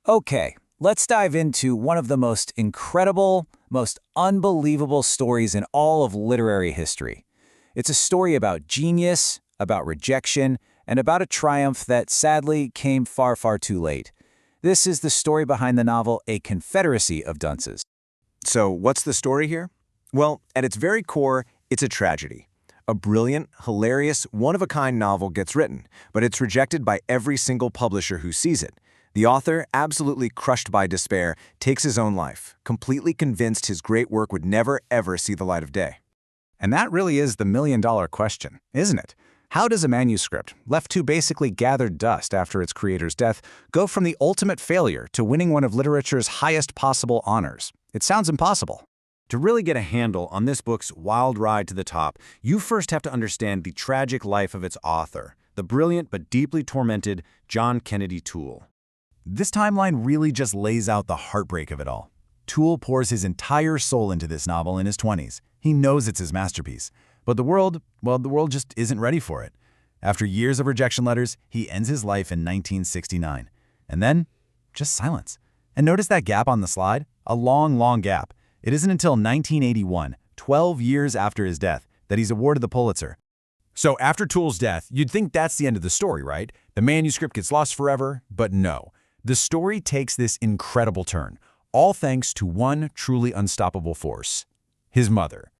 Okay, let's dive into one of the most incredible, most unbelievable stories in all of literary history. It's a story about genius, about rejection, and about a triumph that sadly came far, far too late. This is the story behind the novel A Confederacy of Dunces. So, what's the story here? Well, at its very core, it's a tragedy. A brilliant, hilarious, one-of-a-kind novel gets written, but it's rejected by every single publisher who sees it. The author, absolutely crushed by despair, takes his own life, completely convinced his great work would never, ever see the light of day. And that really is the million-dollar question, isn't it? How does a manuscript, left to basically gather dust after its creator's death, go from the ultimate failure to winning one of literature's highest possible honors? It sounds impossible. To really get a handle on this book's wild ride to the top, you first have to understand the tragic life of its author, the brilliant but deeply tormented John Kennedy Toole. This timeline really just lays out the heartbreak of it all. Toole pours his entire soul into this novel in his 20s. He knows it's his masterpiece. But the world just isn't ready for it. After years of rejection letters, he ends his life in 1969. And then, just silence. And notice that gap on the slide? A long, long gap. It isn't until 1981, 12 years after his death, that he's awarded the Pulitzer. So after Toole's death, you'd think that's the end of the story, right? The manuscript gets lost forever, but no. The story takes this incredible turn, all thanks to one truly unstoppable force: his mother.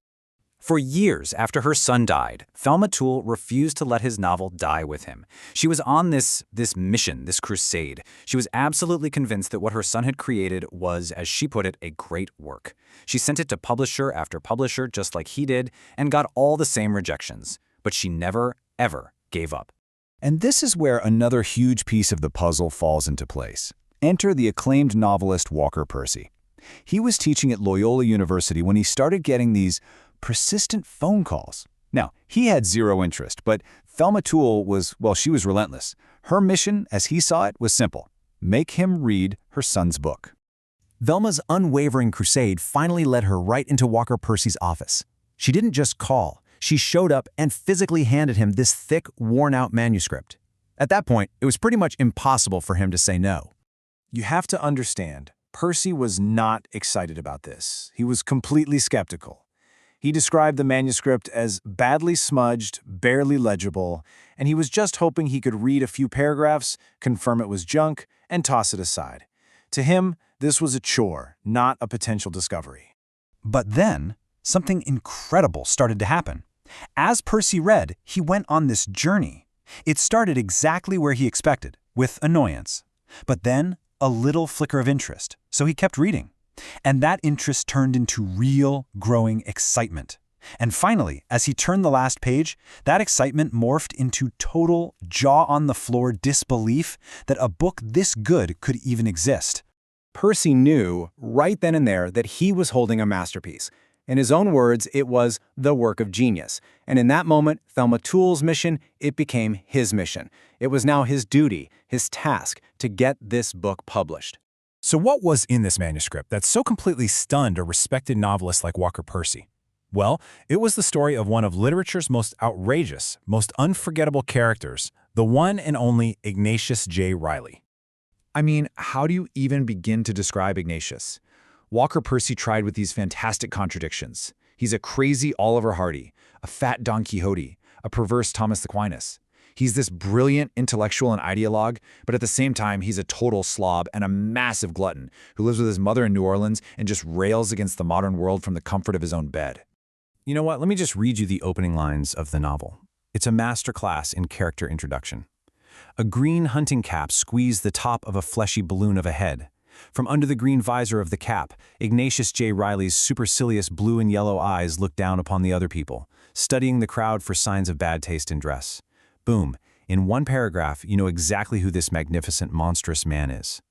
For years after her son died, Thelma Toole refused to let his novel die with him. She was on this mission, this crusade. She was absolutely convinced that what her son had created was, as she put it, a great work. She sent it to publisher after publisher just like he did and got all the same rejections. But she never, ever gave up. And this is where another huge piece of the puzzle falls into place. Enter the acclaimed novelist Walker Percy. He was teaching at Loyola University when he started getting these persistent phone calls. Now, he had zero interest, but Thelma Toole she was relentless. Her mission, as he saw it, was simple: make him read her son's book. Thelma's unwavering crusade finally led her right into Walker Percy's office. She didn't just call. She showed up and physically handed him this thick, worn-out manuscript. At that point, it was pretty much impossible for him to say no. You have to understand, Percy was not excited about this. He was completely skeptical. He described the manuscript as badly smudged, barely legible, and he was just hoping he could read a few paragraphs, confirm it was junk, and toss it aside. To him, this was a chore, not a potential discovery. But then, something incredible started to happen. As Percy read, he went on this journey. It started exactly where he expected, with annoyance. But then, a little flicker of interest, so he kept reading. And that interest turned into real, growing excitement. And finally, as he turned the last page, that excitement morphed into total, jaw-on-the-floor disbelief that a book this good could even exist. Percy knew, right then and there, that he was holding a masterpiece. In his own words, it was the work of genius. And in that moment, Thelma Toole's mission, it became his mission. It was now his duty, his task, to get this book published. So what was in this manuscript that so completely stunned a respected novelist like Walker Percy? Well, it was the story of one of literature's most outrageous, most unforgettable characters, the one and only Ignatius J. Reilly. I mean, how do you even begin to describe Ignatius? Walker Percy tried with these fantastic contradictions. He's a crazy Oliver Hardy, a fat Don Quixote, a perverse Thomas Aquinas. He's this brilliant intellectual and ideologue, but at the same time, he's a total slob and a massive glutton who lives with his mother in New Orleans and just rails against the modern world from the comfort of his own bed. You know what? Let me just read you the opening lines of the novel. It's a masterclass in character introduction. A green hunting cap squeezed the top of a fleshy balloon of a head. From under the green visor of the cap, Ignatius J. Reilly's supercilious blue and yellow eyes looked down upon the other people, studying the crowd for signs of bad taste in dress. Boom. In one paragraph, you know exactly who this magnificent, monstrous man is.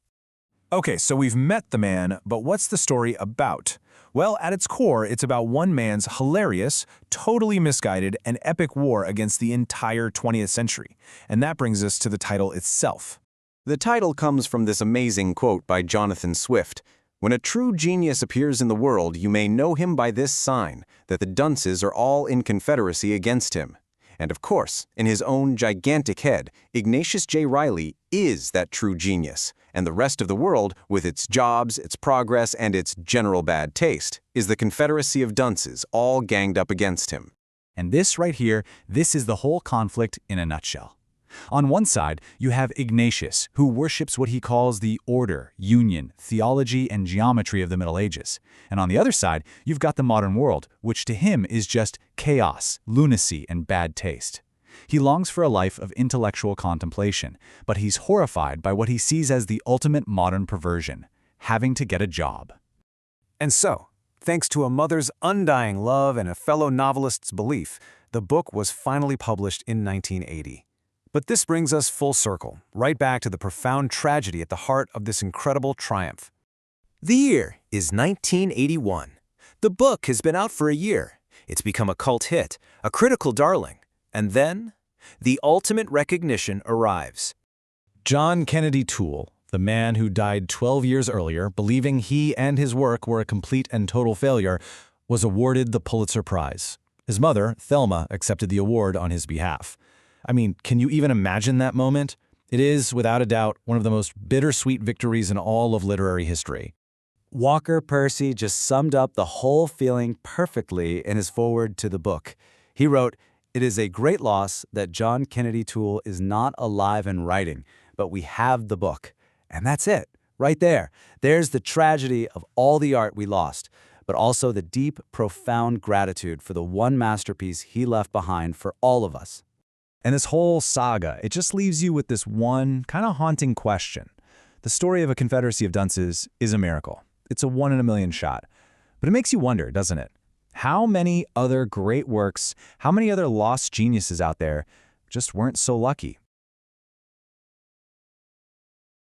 Okay, so we've met the man, but what's the story about? Well, at its core, it's about one man's hilarious, totally misguided, and epic war against the entire 20th century. And that brings us to the title itself. The title comes from this amazing quote by Jonathan Swift. When a true genius appears in the world, you may know him by this sign, that the dunces are all in confederacy against him. And of course, in his own gigantic head, Ignatius J. Reilly is that true genius, and the rest of the world, with its jobs, its progress, and its general bad taste, is the Confederacy of Dunces, all ganged up against him. And this right here, this is the whole conflict in a nutshell. On one side, you have Ignatius, who worships what he calls the order, union, theology, and geometry of the Middle Ages. And on the other side, you've got the modern world, which to him is just chaos, lunacy, and bad taste. He longs for a life of intellectual contemplation, but he's horrified by what he sees as the ultimate modern perversion, having to get a job. And so, thanks to a mother's undying love and a fellow novelist's belief, the book was finally published in 1980. But this brings us full circle, right back to the profound tragedy at the heart of this incredible triumph. The year is 1981. The book has been out for a year. It's become a cult hit, a critical darling. And then, the ultimate recognition arrives. John Kennedy Toole, the man who died 12 years earlier, believing he and his work were a complete and total failure, was awarded the Pulitzer Prize. His mother, Thelma, accepted the award on his behalf. I mean, can you even imagine that moment? It is, without a doubt, one of the most bittersweet victories in all of literary history. Walker Percy just summed up the whole feeling perfectly in his foreword to the book. He wrote, "It is a great loss that John Kennedy Toole is not alive and writing, but we have the book." And that's it, right there. There's the tragedy of all the art we lost, but also the deep, profound gratitude for the one masterpiece he left behind for all of us. And this whole saga, it just leaves you with this one kind of haunting question. The story of A Confederacy of Dunces is a miracle. It's a 1 in a million shot. But it makes you wonder, doesn't it? How many other great works, how many other lost geniuses out there just weren't so lucky?